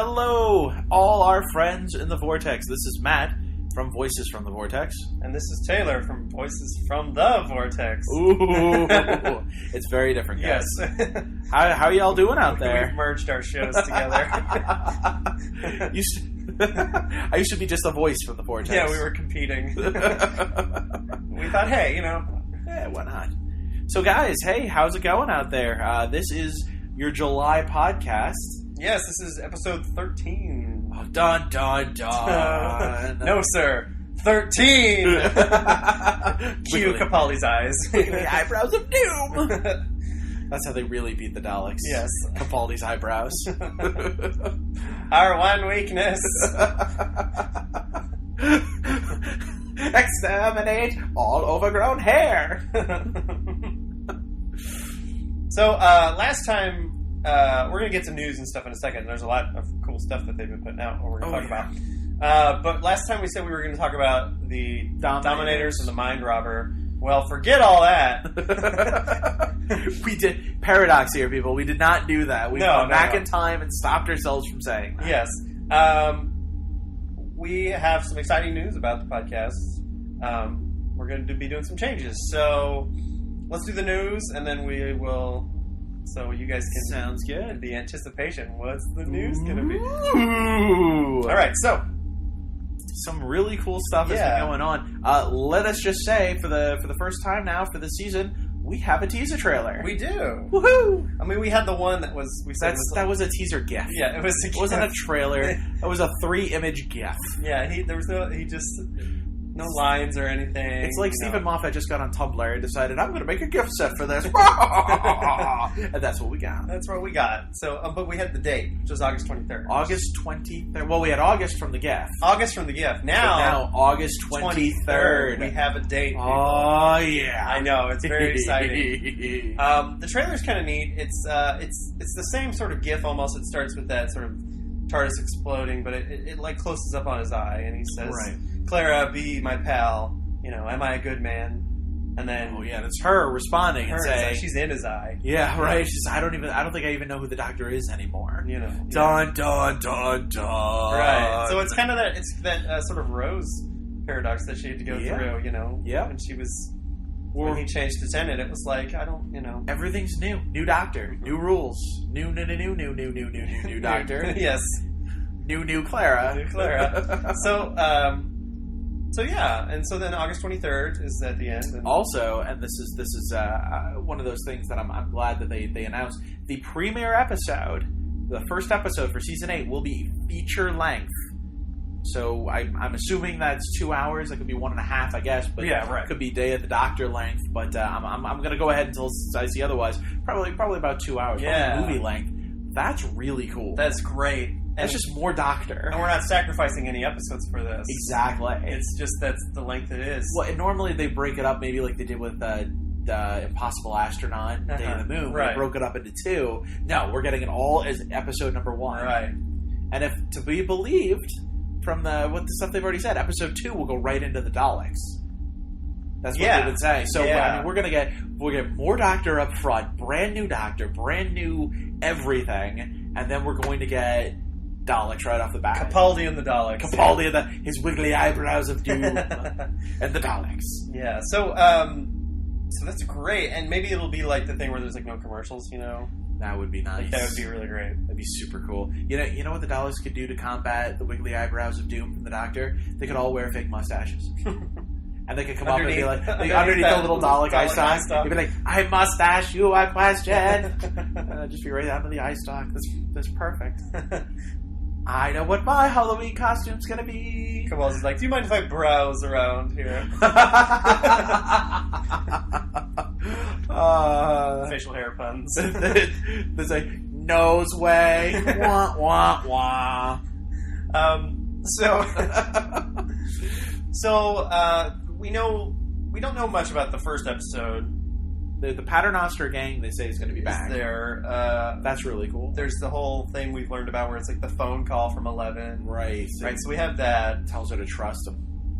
Hello, all our friends in the Vortex. This is Matt from Voices from the Vortex. And this is Taylor from Voices from the Vortex. Ooh, it's very different, guys. Yes. How are y'all doing out there? We've merged our shows together. I used to be just a voice from the Vortex. Yeah, we were competing. We thought, hey, Yeah, why not? So, guys, hey, how's it going out there? This is your July podcast. Yes, this is episode 13. Oh, dun, dun, dun. No, sir. 13! Cue Capaldi's eyes. The eyebrows of doom! That's how they really beat the Daleks. Yes. Capaldi's eyebrows. Our one weakness. Exterminate all overgrown hair! So, last time, we're going to get some news and stuff in a second. There's a lot of cool stuff that they've been putting out, what we're going to talk about. But last time we said we were going to talk about the Dominators and the Mind Robber. Well, forget all that. We did. Paradox here, people. We did not do that. We went back in time and stopped ourselves from saying that. Yes. We have some exciting news about the podcast. We're going to be doing some changes. So let's do the news, and then we will... So you guys can... Sounds good. The anticipation. What's the news going to be? Ooh. All right, so... Some really cool stuff has been going on. Let us just say, for the first time now for this season, we have a teaser trailer. We do. Woohoo! I mean, we had the one that was... That was a teaser GIF. Yeah, it was a GIF. It wasn't a trailer. It was a 3-image GIF. Yeah, he just... No lines or anything. It's like Stephen Moffat just got on Tumblr and decided, I'm going to make a gift set for this. And that's what we got. That's what we got. So, but we had the date, which was August 23rd. August 23rd. Well, we had August from the GIF. August from the GIF. Now August 23rd. We have a date. People. Oh, yeah. I know. It's very exciting. The trailer's kind of neat. It's the same sort of GIF almost. It starts with that sort of TARDIS exploding, but it like closes up on his eye, and he says... Right. Clara, be my pal. Am I a good man? And then, that's her responding and saying, she's in his eye. Yeah, right. She's, I don't think I even know who the Doctor is anymore. Dun dun dun dun. Right. So it's kind of that sort of Rose paradox that she had to go through. Yeah. When she was when he changed to Tennant, it was like everything's new. New Doctor, new rules, new Doctor. Yes. New Clara. New Clara. So yeah, and so then August 23rd is at the end. And also, and this is one of those things that I'm glad that they announced. The premiere episode, the first episode for season 8, will be feature length. So I'm assuming that's 2 hours. It could be 1.5, I guess. But right. It could be Day of the Doctor length. But I'm going to go ahead until I see otherwise. Probably about 2 hours. Yeah. Probably movie length. That's really cool. That's great. That's just more Doctor. And we're not sacrificing any episodes for this. Exactly. It's just that's the length it is. Well, and normally they break it up maybe like they did with the Impossible Astronaut, Day of the Moon. Right. They broke it up into 2. No, we're getting it all as episode number 1. Right. And if to be believed from the stuff they've already said, episode 2 will go right into the Daleks. That's what they've been saying. So I mean, we'll get more Doctor up front, brand new Doctor, brand new everything, and then we're going to get Daleks right off the bat. Capaldi and the Daleks. Capaldi and his wiggly eyebrows of doom and the Daleks. Yeah. So that's great, and maybe it'll be like the thing where there's like no commercials. That would be nice. That would be really great. That'd be super cool. You know what the Daleks could do to combat the wiggly eyebrows of doom from the Doctor? They could all wear fake mustaches. And they could come up and be like, underneath the little Dalek eye stalk. You'd be like, I must ask you a question. Just be right under the eye stalk. That's perfect. I know what my Halloween costume's gonna be. Cabal's like, do you mind if I browse around here? Facial hair puns. There's a nose way. Wah, wah, wah. So we don't know much about the first episode. The Paternoster gang, they say, is going to be back. That's really cool. There's the whole thing we've learned about where it's like the phone call from 11. Right. Right, so we have that. Tells her to trust him.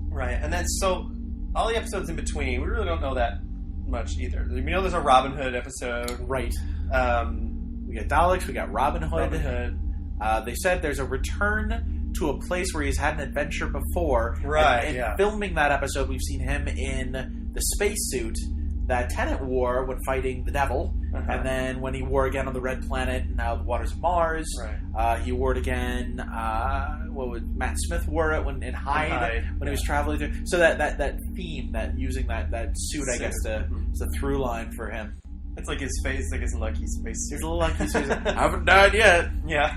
Right, and then so all the episodes in between, we really don't know that much either. We know there's a Robin Hood episode. Right. We got Daleks, we got Robin Hood. They said there's a return to a place where he's had an adventure before. Right, and filming that episode, we've seen him in the spacesuit that Tennant wore when fighting the Devil. And then when he wore again on the Red Planet and now the Waters of Mars. Right. He wore it again. Matt Smith wore it in Hyde when he was traveling through. So that theme, that using that suit, I guess, is a through line for him. It's like his face, like his lucky space suit. His lucky space. I haven't died yet. Yeah.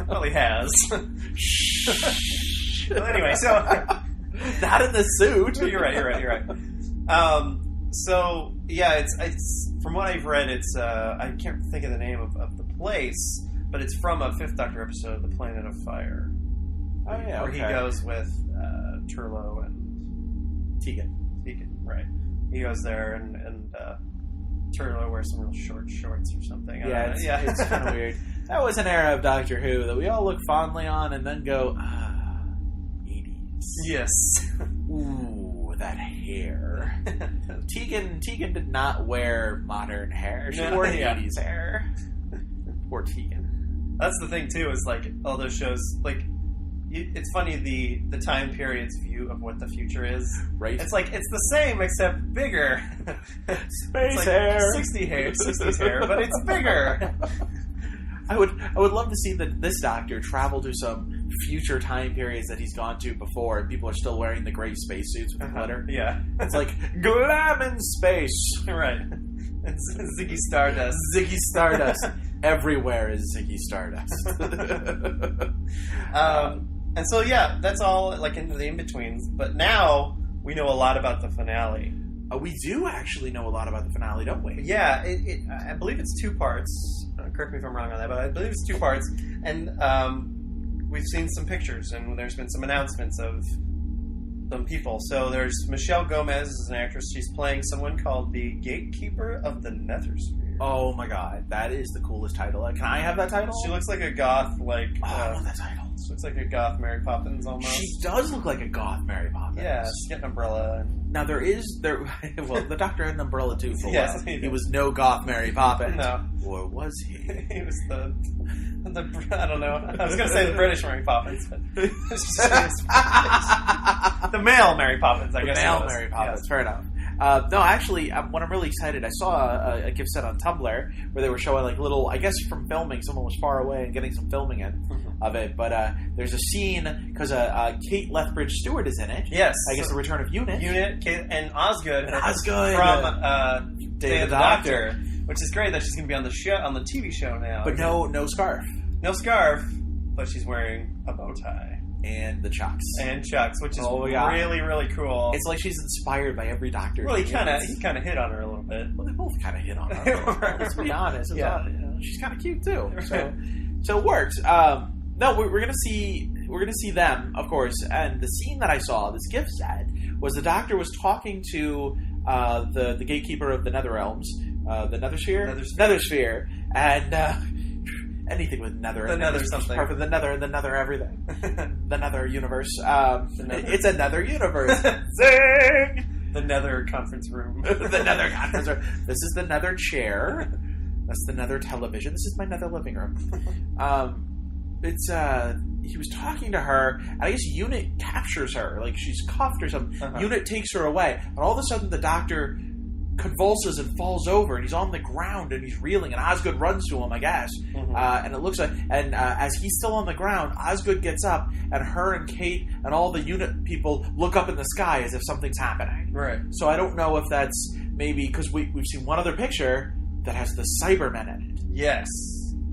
Well, he has. Well, anyway, so not in the suit. You're right. So yeah, it's from what I've read, it's I can't think of the name of the place, but it's from a Fifth Doctor episode, The Planet of Fire. Oh yeah, where he goes with Turlough and Tegan, right? He goes there and Turlough wears some real short shorts or something. It's kind of weird. That was an era of Doctor Who that we all look fondly on and then go, 80s. Yes. Ooh, that hair. Tegan did not wear modern hair. She wore 80s hair. Poor Tegan. That's the thing too, is like all those shows, like it's funny the time period's view of what the future is. Right. It's like it's the same except bigger. Space hair. 60s hair, but it's bigger. I would love to see this Doctor travel to some future time periods that he's gone to before, and people are still wearing the gray spacesuits with glitter. Yeah, it's like glam in space. Right. It's Ziggy Stardust. Ziggy Stardust. Everywhere is Ziggy Stardust. And so yeah, that's all like into the in-betweens. But now we know a lot about the finale. We do actually know a lot about the finale, don't we? Yeah, I believe it's 2 parts. Correct me if I'm wrong on that, but I believe it's 2 parts. And we've seen some pictures, and there's been some announcements of some people. So there's Michelle Gomez as an actress. She's playing someone called the Gatekeeper of the Nethersphere. Oh my god, that is the coolest title. Can I have that title? She looks like a goth, like... I want that title. She looks like a goth Mary Poppins, almost. She does look like a goth Mary Poppins. Yeah, she's got an umbrella. Now well, the Doctor had an umbrella too for a yes, while. He was no goth Mary Poppins. No. Or was he? He was the I don't know. I was going to say the British Mary Poppins, but it's just the male Mary Poppins, I guess. The male Mary Poppins, yes. Fair enough. No, actually, what I'm really excited, I saw a gift set on Tumblr where they were showing like little, I guess from filming, someone was far away and getting some filming in of it, but there's a scene, because Kate Lethbridge-Stewart is in it. Yes. I guess the return of Unit. Kate, and Osgood. From Day of the Doctor. Which is great that she's going to be on the show, on the TV show now. But no scarf. No scarf, but she's wearing a bow tie. And the chucks. Which is really, really cool. It's like she's inspired by every Doctor. Well, he kind of hit on her a little bit. Well, they both kind of hit on her. Let's be honest. She's kind of cute too. So it works. No, we're gonna see them, of course. And the scene that I saw, this gift set, was the Doctor was talking to the gatekeeper of the Nether Realms, the Nethersphere, and anything with Nether. The Nether something. Perfect. The Nether everything. The Nether universe. It's a Nether universe. Zing! The Nether conference room. The Nether conference room. This is the Nether chair. That's the Nether television. This is my Nether living room. He was talking to her, and I guess Unit captures her. Like, she's cuffed or something. Unit takes her away, and all of a sudden the Doctor convulses and falls over, and he's on the ground, and he's reeling, and Osgood runs to him, I guess. And it looks like, as he's still on the ground, Osgood gets up, and her and Kate and all the Unit people look up in the sky as if something's happening. Right. So I don't know if that's maybe, because we've seen one other picture that has the Cybermen in it. Yes.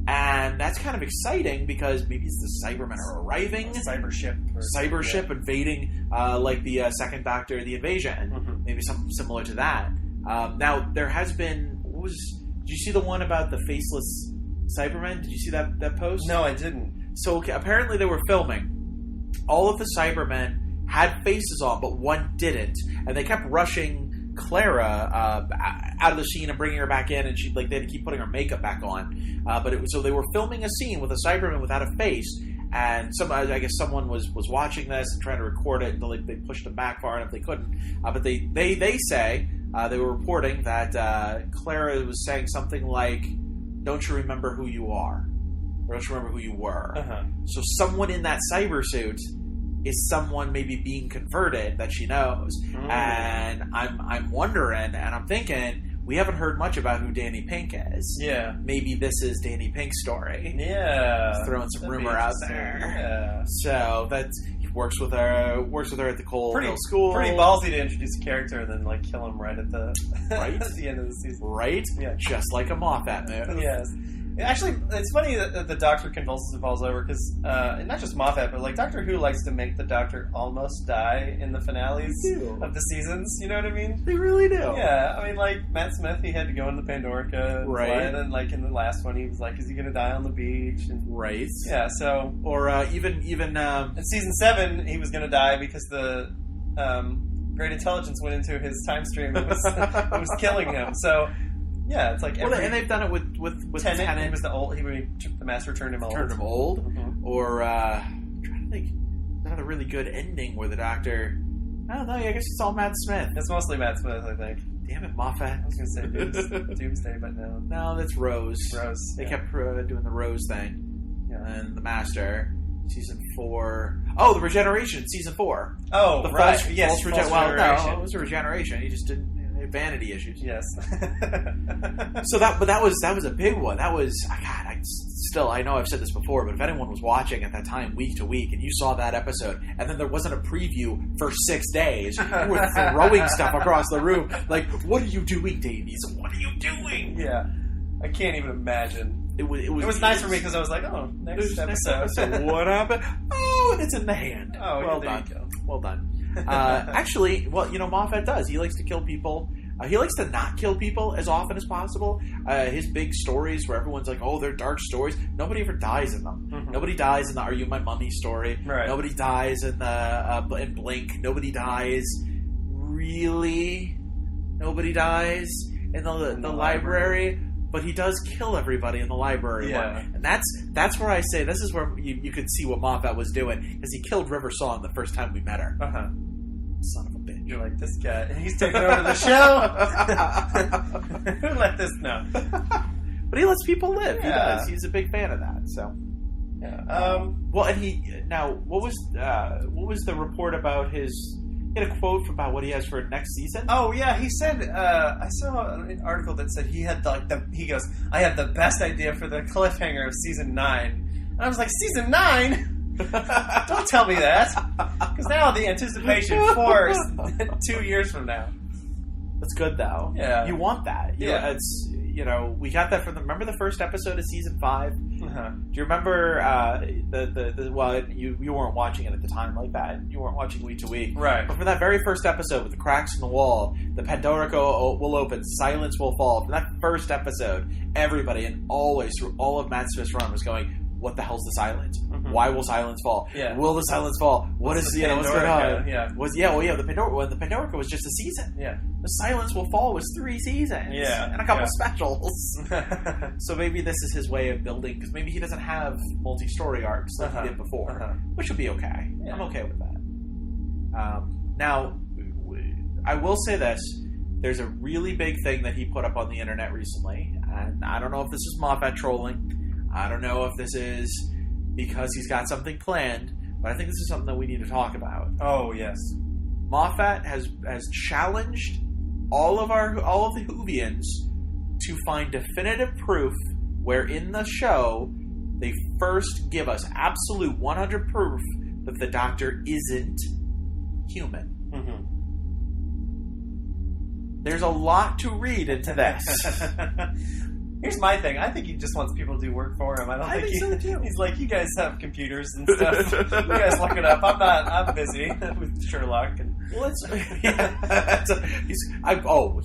And that's kind of exciting because maybe it's the Cybermen are arriving. Cybership invading, like the second Doctor, the Invasion. Maybe something similar to that. Now, there has been... did you see the one about the faceless Cybermen? Did you see that post? No, I didn't. So, apparently they were filming. All of the Cybermen had faces on, but one didn't. And they kept rushing Clara out of the scene and bringing her back in, and they had to keep putting her makeup back on. So they were filming a scene with a Cyberman without a face, and I guess someone was watching this and trying to record it until they pushed them back far enough they couldn't. But they say they were reporting that Clara was saying something like, "Don't you remember who you are?" or else remember who you were. Uh-huh. So someone in that cyber suit is someone maybe being converted that she knows. And I'm wondering, and I'm thinking, we haven't heard much about who Danny Pink is. Yeah. Maybe this is Danny Pink's story. Yeah. Just throwing some rumor out there. Yeah. So he works with her at the Coal Hill School. Pretty ballsy to introduce a character and then like kill him right at the at the end of the season. Right? Yeah. Just like a Moffat move. Yes. Actually, it's funny that the Doctor convulses and falls over because not just Moffat, but like Doctor Who likes to make the Doctor almost die in the finales of the seasons. You know what I mean? They really do. Yeah, I mean, like Matt Smith, he had to go in the Pandorica, right? And then, like in the last one, he was like, "Is he going to die on the beach?" And, right. Yeah. So, or even in season 7, he was going to die because the Great Intelligence went into his time stream and was killing him. So. Yeah, it's like and they've done it with Tennant. He was the Master turned him old. Mm-hmm. Or I'm trying to think, another really good ending where the Doctor. I don't know. I guess it's all Matt Smith. It's mostly Matt Smith, I think. Damn it, Moffat. I was going to say Doomsday, but no. No, that's Rose. They kept doing the Rose thing. Yeah. And the Master. Season 4. Oh, the Regeneration. Season 4. Oh, right. False Regeneration. Well, no, it was a Regeneration. He just didn't. Vanity issues. Yes. So that was a big one. That was I know I've said this before, but if anyone was watching at that time week to week and you saw that episode and then there wasn't a preview for 6 days, you were throwing stuff across the room. Like, what are you doing, Davies? What are you doing? Yeah. I can't even imagine. It was nice for me because I was like, oh, next episode. What happened? Oh, and it's in the hand. Oh, well done. Well done. Actually, Moffat does. He likes to kill people. He likes to not kill people as often as possible. His big stories where everyone's like, oh, they're dark stories. Nobody ever dies in them. Mm-hmm. Nobody dies in the Are You My Mummy story. Right. Nobody dies in the in Blink. Nobody dies. Really? Nobody dies in the library. But he does kill everybody in the library one. And that's where I say, this is where you could see what Moffat was doing, because he killed River Song the first time we met her. Uh-huh. Son of a bitch. You're like, this guy, he's taking over the show? Who let this know? But he lets people live. Yeah. He does. He's a big fan of that, so. Yeah. Well, and what was the report about his... He had a quote about what he has for next season. Oh yeah, he said. I saw an article that said he had he goes, I have the best idea for the cliffhanger of season 9, and I was like, season 9? Don't tell me that, because now the anticipation for 2 years from now. That's good though. Yeah, you want that. It's we got that from remember the first episode of season 5. Uh-huh. Do you remember you weren't watching it at the time like that. You weren't watching week to week. Right. But for that very first episode with the cracks in the wall, the Pandorica will open, silence will fall. From that first episode, everybody and always through all of Matt Smith's run was going, what the hell's the silence? Mm-hmm. Why will silence fall? Yeah. Will the silence fall? What's going on? Yeah. The Pandorica was just a season. Yeah. The Silence Will Fall was 3 seasons. Yeah. And a couple specials. So maybe this is his way of building, because maybe he doesn't have multi-story arcs like he did before, which would be okay. Yeah. I'm okay with that. Now, I will say this. There's a really big thing that he put up on the internet recently, and I don't know if this is Moffat trolling. I don't know if this is because he's got something planned, but I think this is something that we need to talk about. Oh, yes. Moffat has challenged all of the Whovians to find definitive proof where in the show they first give us absolute 100 proof that the Doctor isn't human. Mm-hmm. There's a lot to read into this. Here's my thing. I think he just wants people to do work for him. I think so too. He's like, you guys have computers and stuff. You guys look it up. I'm busy with Sherlock. And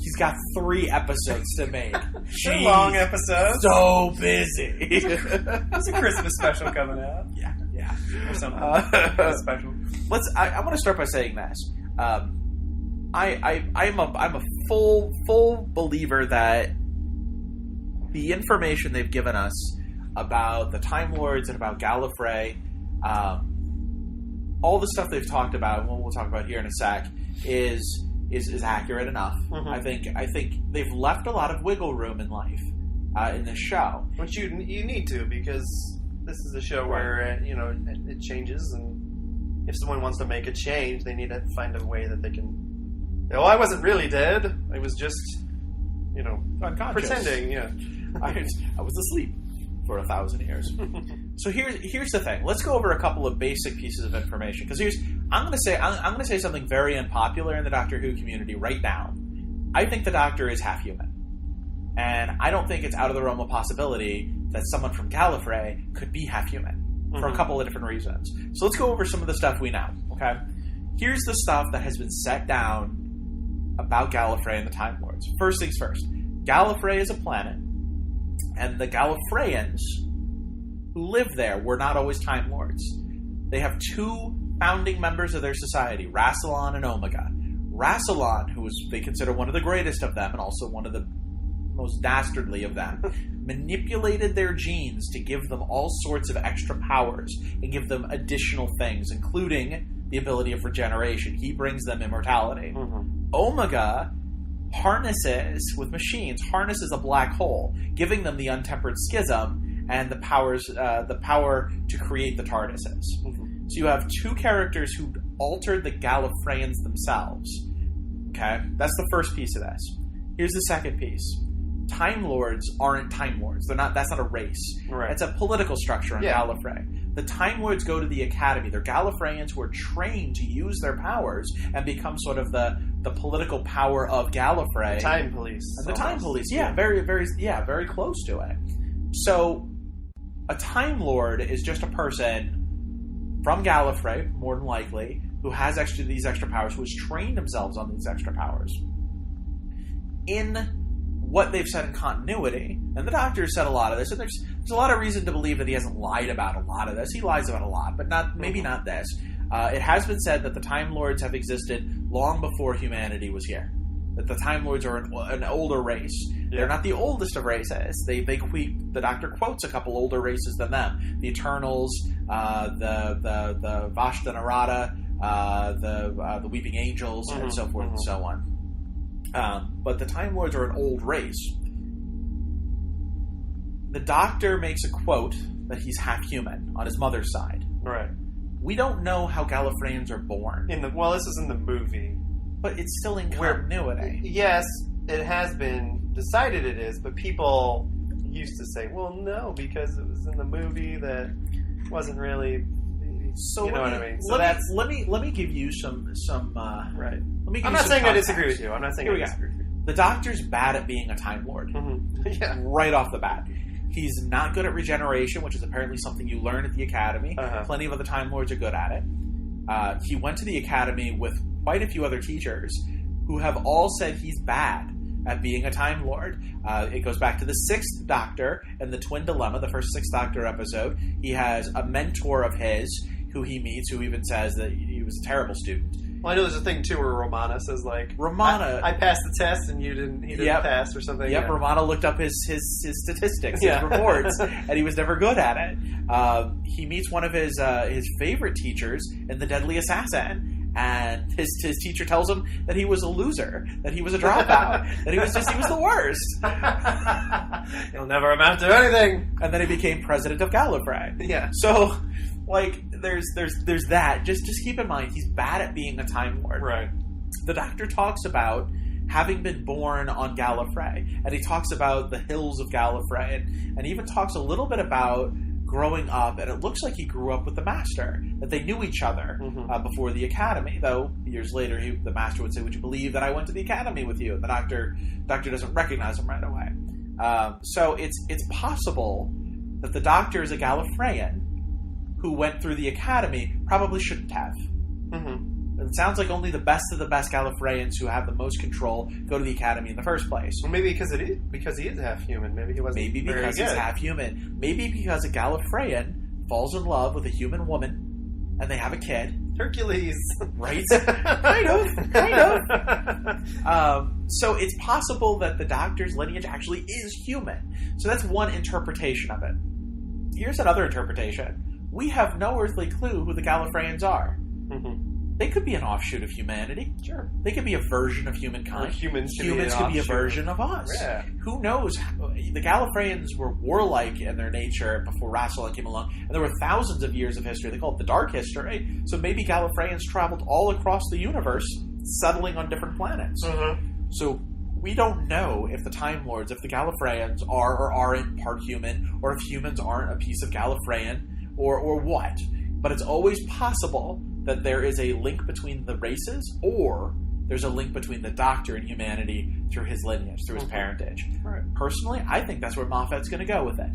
he's got 3 episodes to make. They're long episodes. So busy. There's a Christmas special coming out. Yeah. Or something. Special. I want to start by saying this. I'm a full believer that the information they've given us about the Time Lords and about Gallifrey, all the stuff they've talked about, and we'll talk about here in a sec, is accurate enough. Mm-hmm. I think they've left a lot of wiggle room in life in this show, which you need to, because this is a show where it changes, and if someone wants to make a change, they need to find a way that they can. Oh, I wasn't really dead. I was just, unconscious. Pretending. Yeah, I was asleep for 1,000 years. So here's the thing. Let's go over a couple of basic pieces of information, because I'm going to say something very unpopular in the Doctor Who community right now. I think the Doctor is half human, and I don't think it's out of the realm of possibility that someone from Gallifrey could be half human for a couple of different reasons. So let's go over some of the stuff we know. Okay, here's the stuff that has been set down about Gallifrey and the Time Lords. First things first. Gallifrey is a planet, and the Gallifreyans who live there were not always Time Lords. They have two founding members of their society, Rassilon and Omega. Rassilon, who they consider one of the greatest of them and also one of the most dastardly of them, manipulated their genes to give them all sorts of extra powers and give them additional things, including the ability of regeneration. He brings them immortality. Omega harnesses a black hole, giving them the untempered schism and the power to create the TARDISes. So you have two characters who altered the Gallifreyans themselves. Okay, that's the first piece of this. Here's the second piece. Time Lords aren't Time Lords. That's not a race. Right. It's a political structure on Gallifrey. The Time Lords go to the Academy. They're Gallifreyans who are trained to use their powers and become sort of the political power of Gallifrey. The Time Police. And the Time Police, very, very, very close to it. So, a Time Lord is just a person from Gallifrey, more than likely, who has these extra powers, who has trained themselves on these extra powers. In what they've said in continuity, and the Doctor has said a lot of this, and there's a lot of reason to believe that he hasn't lied about a lot of this. He lies about a lot, but maybe not this. It has been said that the Time Lords have existed long before humanity was here. That the Time Lords are an older race. Yeah. They're not the oldest of races. The Doctor quotes a couple older races than them: the Eternals, the Vashta Narada, the Weeping Angels, and so forth and so on. But the Time Lords are an old race. The Doctor makes a quote that he's half human on his mother's side. Right. We don't know how Gallifreyans are born. This is in the movie. But it's still in continuity. Yes, it has been decided it is, but people used to say, well, no, because it was in the movie that wasn't really... So you know what I mean? So let me give you some right. I'm not saying I disagree with you. I'm not saying I disagree with you. The Doctor's bad at being a Time Lord. Yeah. Right off the bat. He's not good at regeneration, which is apparently something you learn at the Academy. Plenty of other Time Lords are good at it. He went to the Academy with quite a few other teachers who have all said he's bad at being a Time Lord. It goes back to the 6th Doctor and the Twin Dilemma, the first 6th Doctor episode. He has a mentor of his who he meets, who even says that he was a terrible student. Well, I know there's a thing, too, where Romana says, I passed the test and he didn't pass or something. Yep, yeah. Romana looked up his statistics, his reports, and he was never good at it. He meets one of his favorite teachers in The Deadly Assassin, and his teacher tells him that he was a loser, that he was a dropout, that he was the worst. He'll never amount to anything. And then he became president of Gallifrey. Yeah. So, there's that. Just keep in mind, he's bad at being a Time Lord. Right. The Doctor talks about having been born on Gallifrey, and he talks about the hills of Gallifrey, and even talks a little bit about growing up, and it looks like he grew up with the Master, that they knew each other before the Academy, though years later the Master would say, would you believe that I went to the Academy with you? And the Doctor doesn't recognize him right away. So it's possible that the Doctor is a Gallifreyan who went through the Academy, probably shouldn't have. It sounds like only the best of the best Gallifreyans who have the most control go to the Academy in the first place. Well, maybe because he is half human. Maybe he wasn't. Maybe because he's half human. Maybe because a Gallifreyan falls in love with a human woman, and they have a kid. Hercules, right? kind of. So it's possible that the Doctor's lineage actually is human. So that's one interpretation of it. Here's another interpretation. We have no earthly clue who the Gallifreyans are. They could be an offshoot of humanity. Sure. They could be a version of humankind. Or humans could be a version of us. Yeah. Who knows? The Gallifreyans were warlike in their nature before Rassilon came along, and there were thousands of years of history. They call it the Dark History. So maybe Gallifreyans traveled all across the universe, settling on different planets. Mm-hmm. So we don't know if the Time Lords, if the Gallifreyans are or aren't part human, or if humans aren't a piece of Gallifreyan, or what. But it's always possible that there is a link between the races, or there's a link between the Doctor and humanity through his lineage, through his parentage. Right. Personally, I think that's where Moffat's going to go with it.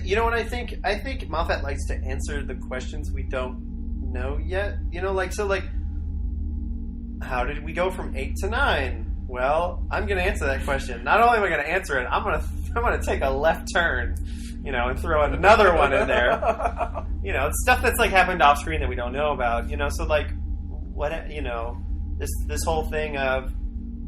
You know what I think? I think Moffat likes to answer the questions we don't know yet. You know, how did we go from 8 to 9? Well, I'm going to answer that question. Not only am I going to answer it, I'm going to take a left turn, and throw in another one in there. It's stuff that's happened off screen that we don't know about. So what? This whole thing of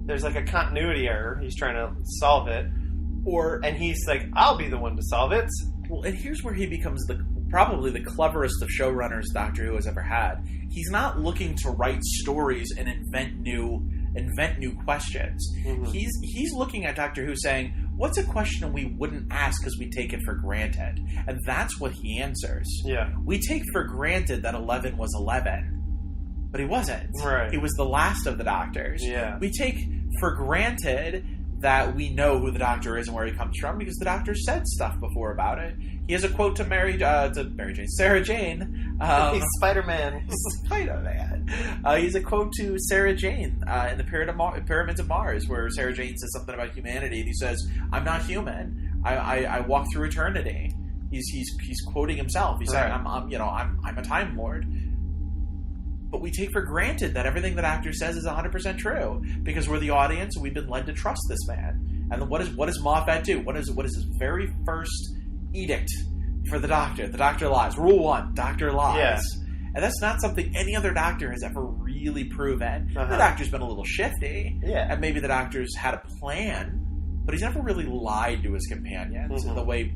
there's a continuity error. He's trying to solve it, and he's like, I'll be the one to solve it. Well, and here's where he becomes probably the cleverest of showrunners Doctor Who has ever had. He's not looking to write stories and invent new questions. Mm-hmm. He's looking at Doctor Who saying, what's a question we wouldn't ask because we take it for granted? And that's what he answers. Yeah. We take for granted that 11 was 11, but he wasn't. Right. He was the last of the Doctors. Yeah. We take for granted that we know who the Doctor is and where he comes from because the Doctor said stuff before about it. He has a quote to Sarah Jane. He's Spider-Man. Spider-Man. He has a quote to Sarah Jane in the Pyramids of Mars, where Sarah Jane says something about humanity, and he says, "I'm not human. I walk through eternity." He's quoting himself. He's saying, "I'm a Time Lord." But we take for granted that everything the Doctor says is 100% true because we're the audience and we've been led to trust this man. And what does Moffat do? What is his very first edict for the Doctor? The Doctor lies. Rule 1: Doctor lies. Yeah. And that's not something any other Doctor has ever really proven. Uh-huh. The Doctor's been a little shifty, and maybe the Doctor's had a plan, but he's never really lied to his companions in the way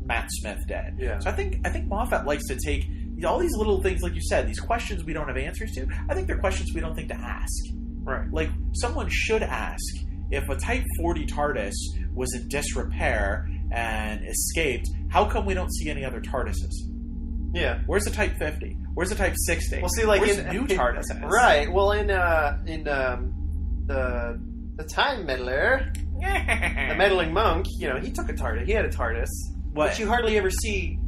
Matt Smith did. Yeah. So I think Moffat likes to take all these little things, like you said, these questions we don't have answers to. I think they're questions we don't think to ask. Right. Like, someone should ask, if a Type 40 TARDIS was in disrepair and escaped, how come we don't see any other TARDISes? Yeah. Where's the Type 50? Where's the Type 60? Well, see, where's the new TARDIS? Right. Well, in the Time Meddler, the meddling monk, he took a TARDIS. He had a TARDIS, but you hardly ever see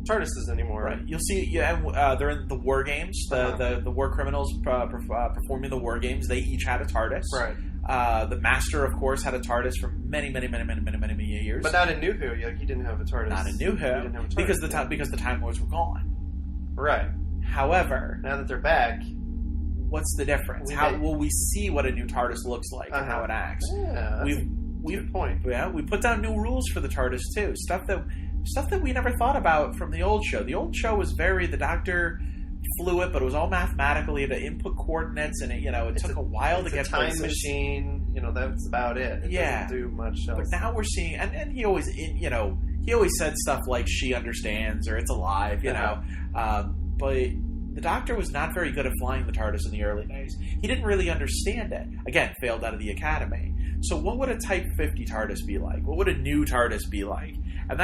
TARDISes anymore. Right. You'll see. They're in the war games. The war criminals performing the war games. They each had a TARDIS. Right. The Master, of course, had a TARDIS for many years. But not in New Who. He didn't have a TARDIS. Not in New Who because the Time Lords were gone. Right. However, now that they're back, what's the difference? How will we see what a new TARDIS looks like and how it acts? Yeah, we've point. Yeah, we put down new rules for the TARDIS too. Stuff that we never thought about from the old show. The old show was the Doctor flew it, but it was all mathematical. He had to input coordinates, and it took a while to get time places. Machine. That's about it. It doesn't do much else. But now we're seeing, and he always, he always said stuff like "she understands" or "it's alive," but the Doctor was not very good at flying the TARDIS in the early days. He didn't really understand it. Again, failed out of the Academy. So what would a Type 50 TARDIS be like? What would a new TARDIS be like? And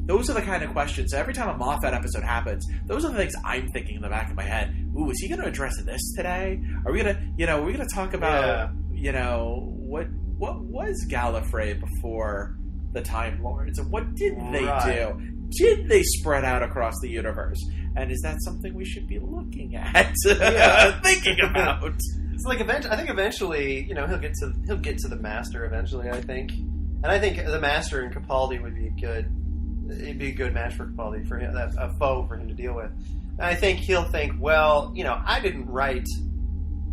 those are the kind of questions. Every time a Moffat episode happens, those are the things I'm thinking in the back of my head. Ooh, is he going to address this today? Are we going to talk about, what was Gallifrey before the Time Lords? And what did they do? Did they spread out across the universe? And is that something we should be looking at, thinking about? It's I think eventually, he'll get to the Master eventually. I think, and I think the Master and Capaldi would be good. It'd be a good match for Capaldi, for him, a foe for him to deal with. And I think he'll think, I didn't write.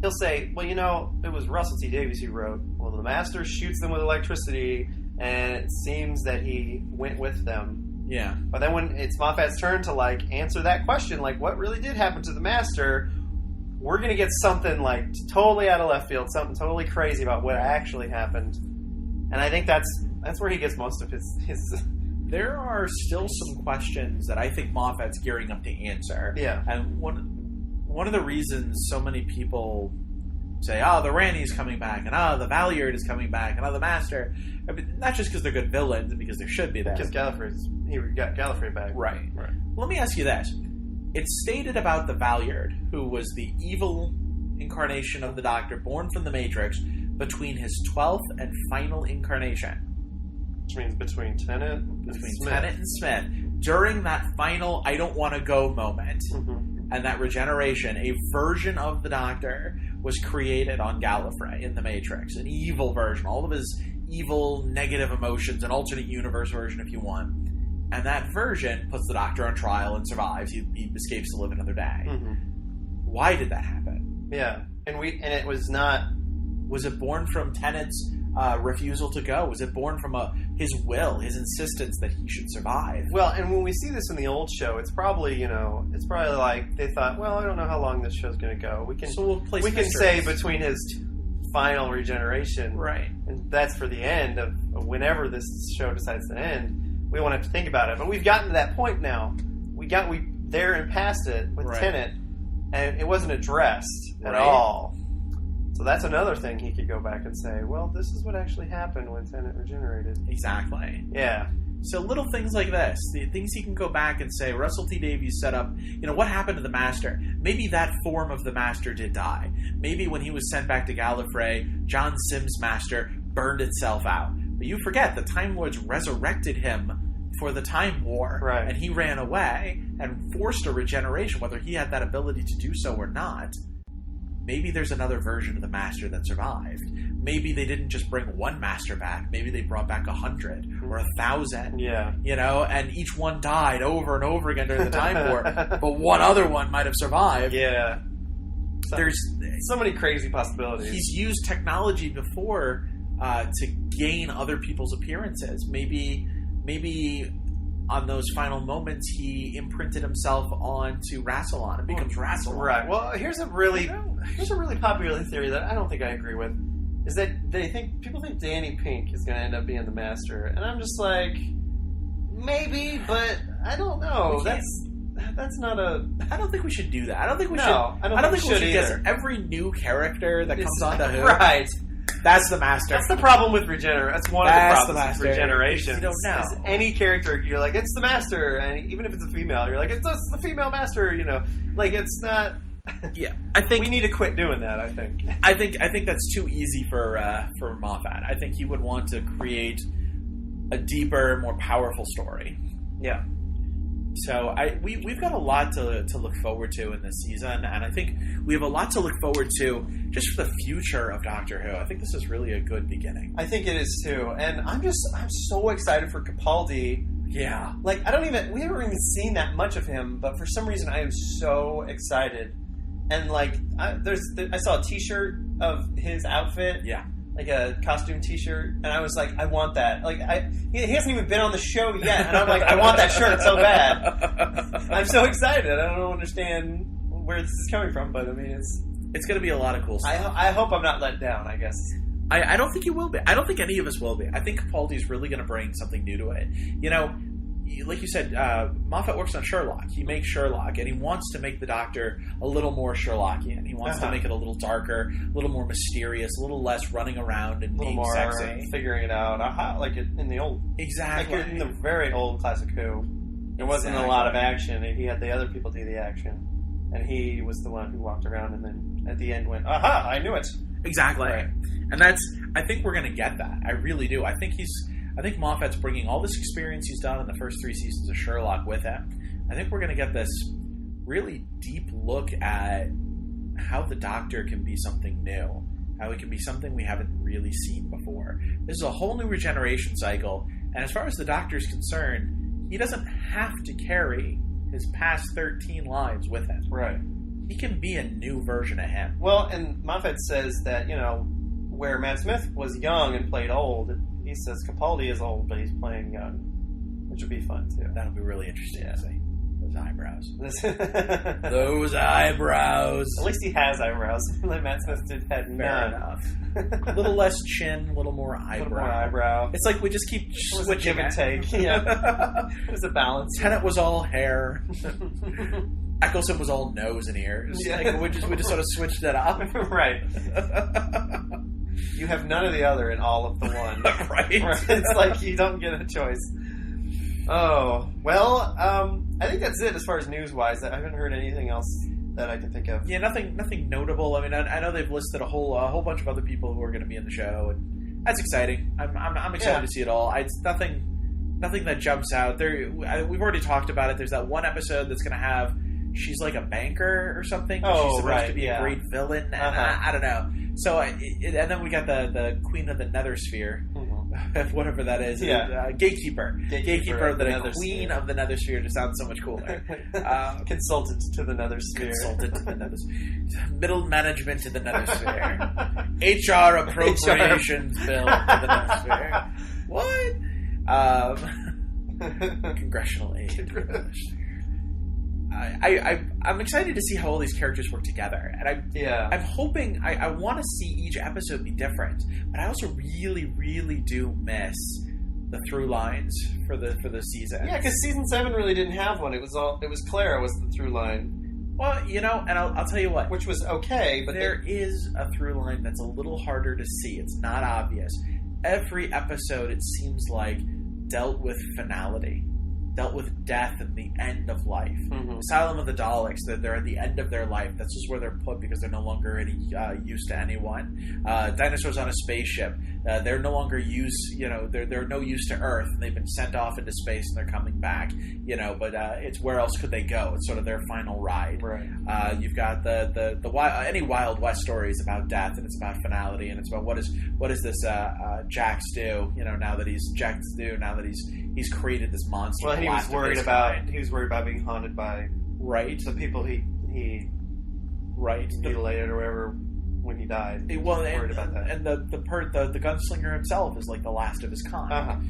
He'll say, it was Russell T Davies who wrote. Well, the Master shoots them with electricity, and it seems that he went with them. Yeah. But then when it's Moffat's turn to answer that question, what really did happen to the Master, we're going to get something totally out of left field, something totally crazy about what actually happened. And I think that's where he gets most of his There are still some questions that I think Moffat's gearing up to answer. Yeah. And one one of the reasons so many people say, oh, the Ranni's coming back, and oh, the Valyard is coming back, and oh, the Master. I mean, not just because they're good villains, and because they should be there. Because he got Gallifrey back. Right. Let me ask you this. It's stated about the Valyard, who was the evil incarnation of the Doctor, born from the Matrix, between his 12th and final incarnation. Which means between Tennant and Smith. During that final I don't want to go moment, and that regeneration, a version of the Doctor was created on Gallifrey in the Matrix. An evil version. All of his evil, negative emotions, an alternate universe version if you want. And that version puts the Doctor on trial and survives. He escapes to live another day. Why did that happen? Yeah. And it was not... Was it born from Tennant's refusal to go? Was it born from his will, his insistence that he should survive? Well, and when we see this in the old show, it's probably like they thought, well, I don't know how long this show's going to go. We can say between his final regeneration, right? And that's for the end of whenever this show decides to end. We won't have to think about it, but we've gotten to that point now. We there and past it with Tennant, and it wasn't addressed at all. So that's another thing he could go back and say, well, this is what actually happened when Tennant regenerated. Exactly. Yeah. So little things like this, the things he can go back and say, Russell T Davies set up, what happened to the Master? Maybe that form of the Master did die. Maybe when he was sent back to Gallifrey, John Sims' Master burned itself out. But you forget, the Time Lords resurrected him for the Time War, right? And he ran away and forced a regeneration, whether he had that ability to do so or not. Maybe there's another version of the Master that survived. Maybe they didn't just bring one Master back. Maybe they brought back 100 or 1,000. Yeah. And each one died over and over again during the Time War. But one other one might have survived. Yeah. There's so many crazy possibilities. He's used technology before to gain other people's appearances. Maybe on those final moments, he imprinted himself onto Rassilon and becomes Rassilon. Right. Well, here's a really popular theory that I don't think I agree with. Is that people think Danny Pink is going to end up being the Master, and I'm just like, maybe, but I don't know. That's not a. I don't think we should do that. I don't think we should. I don't think we should either. Every new character that comes onto Who, right? That's the Master. That's the problem with regeneration. That's one of the problems with regeneration. You don't know. Any character, you're like, it's the Master, and even if it's a female, you're like, it's the female Master. Like it's not. Yeah, I think we need to quit doing that. I think that's too easy for Moffat. I think he would want to create a deeper, more powerful story. Yeah. So we've got a lot to look forward to in this season, and I think we have a lot to look forward to just for the future of Doctor Who. I think this is really a good beginning. I think it is too, and I'm so excited for Capaldi. Yeah, like we haven't even seen that much of him, but for some reason I am so excited. And like I saw a T-shirt of his outfit. Yeah. Like a costume T-shirt, and I was like, I want that. Like he hasn't even been on the show yet, and I'm like, I want that shirt so bad. I'm so excited. I don't understand where this is coming from, but I mean, it's going to be a lot of cool stuff. I hope I'm not let down. I guess I don't think you will be. I don't think any of us will be. I think Capaldi's really going to bring something new to it. Like you said, Moffat works on Sherlock. He makes Sherlock, and he wants to make the Doctor a little more Sherlockian. He wants to make it a little darker, a little more mysterious, a little less running around and being more sexy. Figuring it out, like in the old... Exactly. Like in the very old classic Who. There wasn't a lot of action, and he had the other people do the action. And he was the one who walked around and then at the end went, aha, I knew it. Exactly. Right. And I think we're going to get that. I really do. I think Moffat's bringing all this experience he's done in the first 3 seasons of Sherlock with him. I think we're going to get this really deep look at how the Doctor can be something new, how he can be something we haven't really seen before. This is a whole new regeneration cycle, and as far as the Doctor's concerned, he doesn't have to carry his past 13 lives with him. Right. He can be a new version of him. Well, and Moffat says that, where Matt Smith was young and played old, he says Capaldi is old, but he's playing young, which would be fun, too. That'll be really interesting to see. Those eyebrows. Those eyebrows. At least he has eyebrows. Like Matt Smith had none. Fair enough. A little less chin, a little more eyebrow. A little more eyebrow. It's like we just keep switching. Give and take. Yeah. It was a balance. Tennant was all hair. Eccleston was all nose and ears. Yeah. Like, we just sort of switched it up. Right. You have none of the other and all of the one. Right. It's like you don't get a choice. Oh, well, I think that's it as far as news-wise. I haven't heard anything else that I can think of. Yeah, nothing notable. I mean, I know they've listed a whole bunch of other people who are going to be in the show, and that's exciting. I'm excited to see it all. It's nothing that jumps out. We've already talked about it. There's that one episode that's going to have, she's like a banker or something. Oh, she's supposed to be a great villain. And I don't know. So, and then we got the Queen of the Nethersphere, whatever that is. Yeah. Gatekeeper of the Queen of the Nethersphere just sounds so much cooler. Consultant to the Nethersphere. Middle management to the Nethersphere. HR appropriations bill to the Nethersphere. What? Congressional aid to the Nethersphere. I'm excited to see how all these characters work together, and I'm hoping I want to see each episode be different, but I also really, really do miss the through lines for the season. Yeah, because season 7 really didn't have one. It was Clara was the through line. Well, and I'll tell you what, which was okay, but there is a through line that's a little harder to see. It's not obvious. Every episode, it seems like, dealt with finality. Dealt with death and the end of life. Asylum of the Daleks, they're at the end of their life. That's just where they're put because they're no longer any use to anyone. Dinosaurs on a Spaceship, they're no longer they're no use to Earth, and they've been sent off into space and they're coming back. But it's where else could they go? It's sort of their final ride. Right. You've got any Wild West stories about death, and it's about finality, and it's about what does this Jax do? Now that he's created this monster. Well, he was worried about being haunted by the people he mutilated or whatever when he died. Worried about that. And the gunslinger himself is like the last of his kind.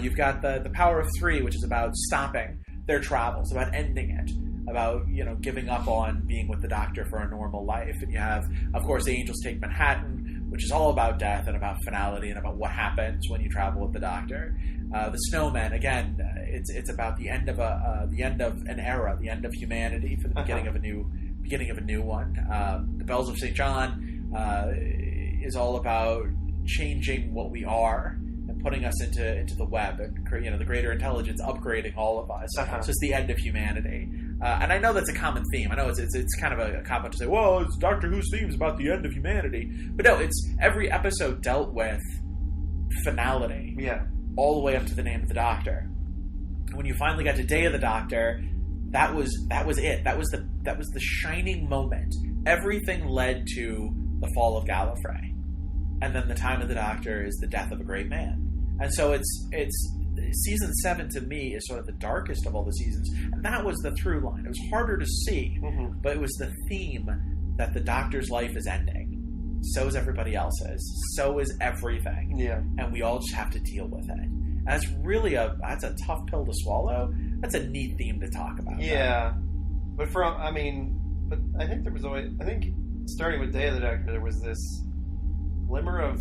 You've got the Power of Three, which is about stopping their travels, about ending it, about giving up on being with the Doctor for a normal life. And you have, of course, the Angels Take Manhattan, which is all about death and about finality and about what happens when you travel with the Doctor. The Snowmen, again, it's about the end of an era, the end of humanity for the beginning of a new one. The Bells of St. John is all about changing what we are and putting us into the web, and the greater intelligence upgrading all of us. So it's the end of humanity. And I know that's a common theme. I know it's kind of a cop-out to say, well, it's Doctor Who's theme is about the end of humanity. But no, it's every episode dealt with finality. Yeah. All the way up to the Name of the Doctor. When you finally got to Day of the Doctor, that was it. That was the shining moment. Everything led to the fall of Gallifrey. And then the Time of the Doctor is the death of a great man. And so it's season 7 to me is sort of the darkest of all the seasons, and that was the through line. It was harder to see, but it was the theme that the Doctor's life is ending. So is everybody else's. So is everything. Yeah. And we all just have to deal with it. And that's really that's a tough pill to swallow. That's a neat theme to talk about. Yeah. But I think there was always, starting with Day of the Doctor, there was this glimmer of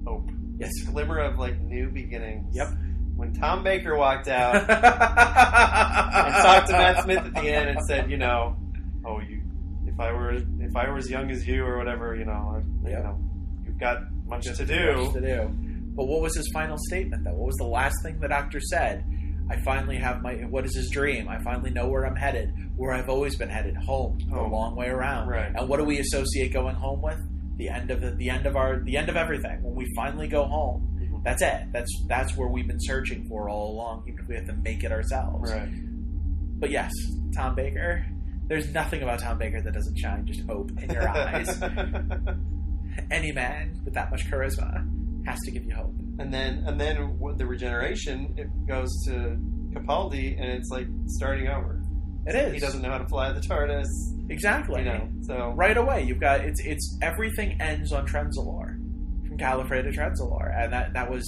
hope. Yes. This glimmer of new beginnings. Yep. When Tom Baker walked out and talked to Matt Smith at the end and said, if I were as young as you or whatever, you've got much to do. But what was his final statement, though? What was the last thing the Doctor said? I finally have what is his dream? I finally know where I'm headed, where I've always been headed, home, the long way around. Right. And what do we associate going home with? The end of everything. When we finally go home. That's it. That's where we've been searching for all along, even if we have to make it ourselves. Right. But yes, Tom Baker. There's nothing about Tom Baker that doesn't shine just hope in your eyes. Any man with that much charisma has to give you hope. And then the regeneration, it goes to Capaldi, and it's like starting over. It is. He doesn't know how to fly the TARDIS. Exactly. So right away you've got it's everything ends on Trenzalore. Gallifrey to Trenzalore, and that was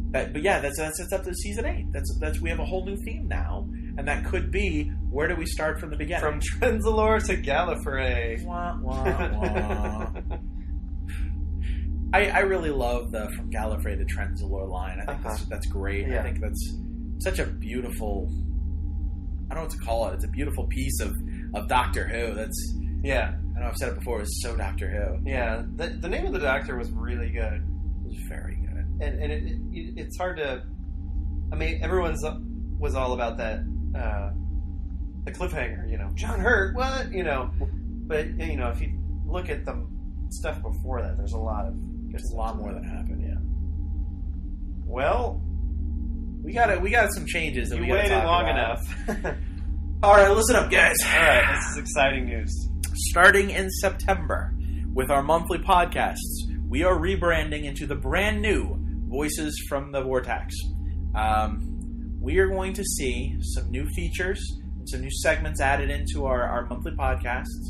that. But yeah, that's up to season 8. That's we have a whole new theme now, and that could be where do we start from the beginning? From Trenzalore to Gallifrey. Wah, wah, wah. I really love the from Gallifrey to Trenzalore line. I think that's great. Yeah. I think that's such a beautiful I don't know what to call it. It's a beautiful piece of Doctor Who. That's yeah. I know I've said it before. It's so Doctor Who. Yeah, the name of the Doctor was really good. It was very good, and it's hard to. I mean, everyone's was all about that the cliffhanger. You know, John Hurt. What? You know, but you know, if you look at the stuff before that, there's a lot of. There's a lot more that happened. Yeah. Well, we got some changes. That you we waited long about. enough. All right, listen up, guys. All right, this is exciting news. Starting in September, with our monthly podcasts, we are rebranding into the brand new Voices from the Vortex. We are going to see some new features and some new segments added into our monthly podcasts.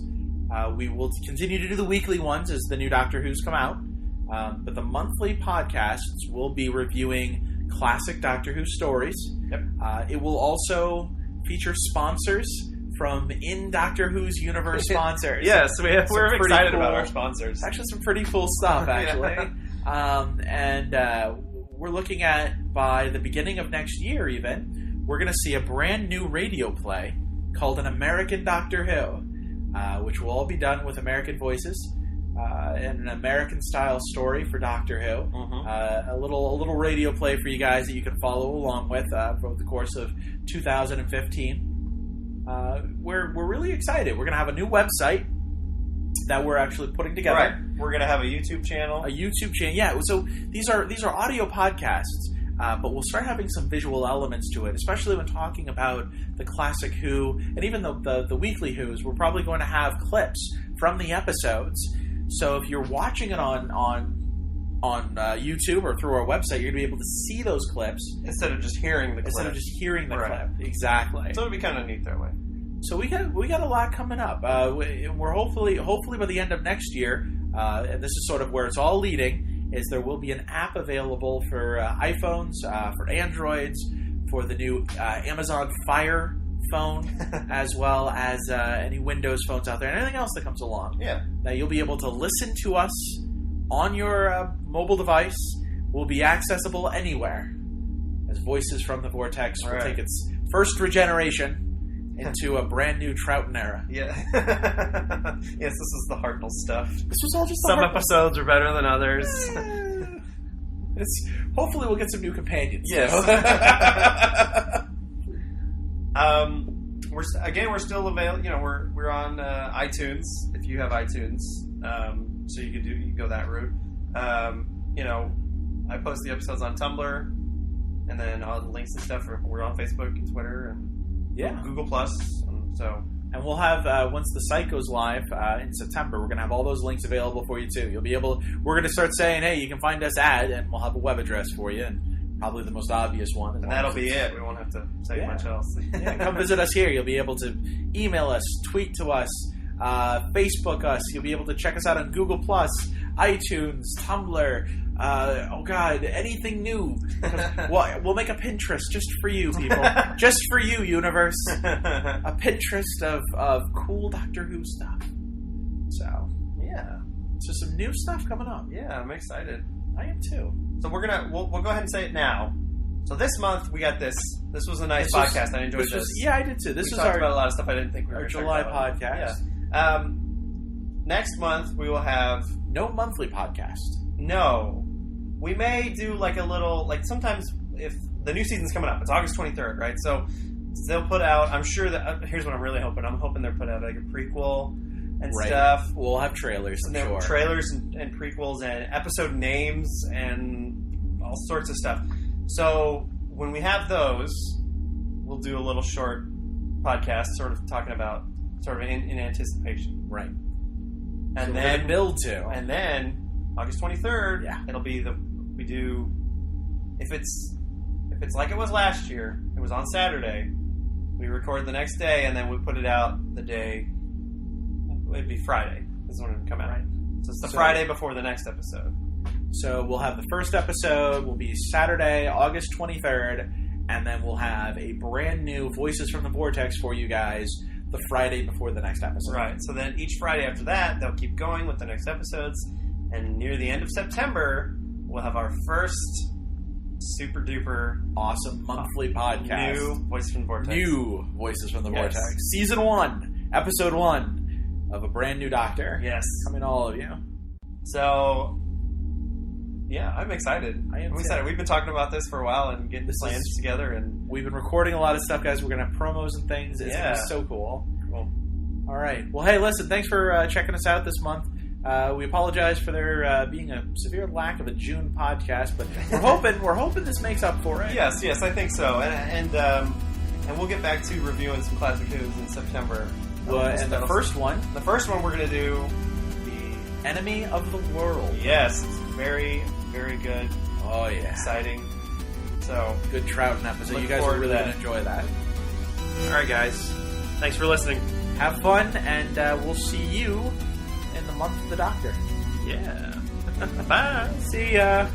We will continue to do the weekly ones as the new Doctor Who's come out. But the monthly podcasts will be reviewing classic Doctor Who stories. Yep. It will also feature sponsors from in Doctor Who's universe sponsors. Yes, we're excited about our sponsors. Actually, some pretty cool stuff, actually. We're looking at, by the beginning of next year even, we're going to see a brand new radio play called An American Doctor Who, which will all be done with American voices. And an American-style story for Doctor Who. Mm-hmm. A little radio play for you guys that you can follow along with for the course of 2015. We're really excited. We're going to have a new website that we're actually putting together. Right. We're going to have a YouTube channel. Yeah. So these are audio podcasts, but we'll start having some visual elements to it, especially when talking about the classic Who and even the weekly Who's. We're probably going to have clips from the episodes. So if you're watching it on YouTube or through our website, you're going to be able to see those clips instead of just hearing the clip. Exactly. So it'll be kind of neat that way. So we got a lot coming up. We're hopefully by the end of next year, and this is sort of where it's all leading, is there will be an app available for iPhones, for Androids, for the new Amazon Fire phone, as well as any Windows phones out there, and anything else that comes along. Yeah. Now you'll be able to listen to us on your mobile device. Will be accessible anywhere, as Voices from the Vortex will take its first regeneration into a brand new Troughton era. Yeah. Yes, this is the Hartnell stuff. This was all just some episodes are better than others. Hopefully we'll get some new companions. Yes. We're still available. You know, we're on iTunes. If you have iTunes, so you can go that route. You know, I post the episodes on Tumblr, and then all the links and stuff. We're on Facebook and Twitter and Google Plus. And we'll have once the site goes live in September, we're gonna have all those links available for you too. You'll be able. We're gonna start saying, hey, you can find us at, and we'll have a web address for you. And probably the most obvious one. And that'll be it. We won't have to say much else. Come visit us here. You'll be able to email us, tweet to us, Facebook us. You'll be able to check us out on Google+, iTunes, Tumblr. Anything new. We'll make a Pinterest just for you, people. Just for you, universe. A Pinterest of cool Doctor Who stuff. So, yeah. So some new stuff coming up. Yeah, I'm excited. I am too. So we'll go ahead and say it now. So this month we got this. This was a nice podcast. I enjoyed this. I did too. We talked about a lot of stuff I didn't think we were our July podcast. Yeah. Next month we will have no monthly podcast. No, we may do like a little sometimes if the new season's coming up. It's August 23rd, right? So they'll put out. I'm sure that here's what I'm really hoping. I'm hoping they'll put out like a prequel. And stuff. We'll have trailers, I'm sure. Trailers and prequels and episode names and all sorts of stuff. So when we have those, we'll do a little short podcast, sort of talking about, in anticipation. Right. And so then build to. And then August 23rd, it'll be we do, if it's like it was last year, it was on Saturday, we record the next day and then we put it out the day. It'd be Friday. This is when it would come out. Right. So it's the Friday before the next episode. So we'll have the first episode will be Saturday, August 23rd, and then we'll have a brand new Voices from the Vortex for you guys the Friday before the next episode. Right. So then each Friday after that, they'll keep going with the next episodes, and near the end of September, we'll have our first super duper awesome monthly podcast. New Voices from the Vortex. New Voices from the Yes. Vortex. Season 1, Episode 1 of a brand new Doctor. Yes. Coming to all of you. So, yeah, I'm excited. I'm excited. We've been talking about this for a while and getting plans together. And we've been recording a lot of stuff, guys. We're going to have promos and things. It's going to be so cool. Cool. All right. Well, hey, listen, thanks for checking us out this month. We apologize for there being a severe lack of a June podcast, but we're hoping this makes up for it. Yes, I think so. And we'll get back to reviewing some classic Who's in September. And the first one we're going to do the Enemy of the World. Yes, it's very, very good. Oh yeah, exciting. So good Trouton episode. You guys are really going to enjoy that. All right, guys. Thanks for listening. Have fun, and we'll see you in the month of the Doctor. Yeah. Bye. See ya.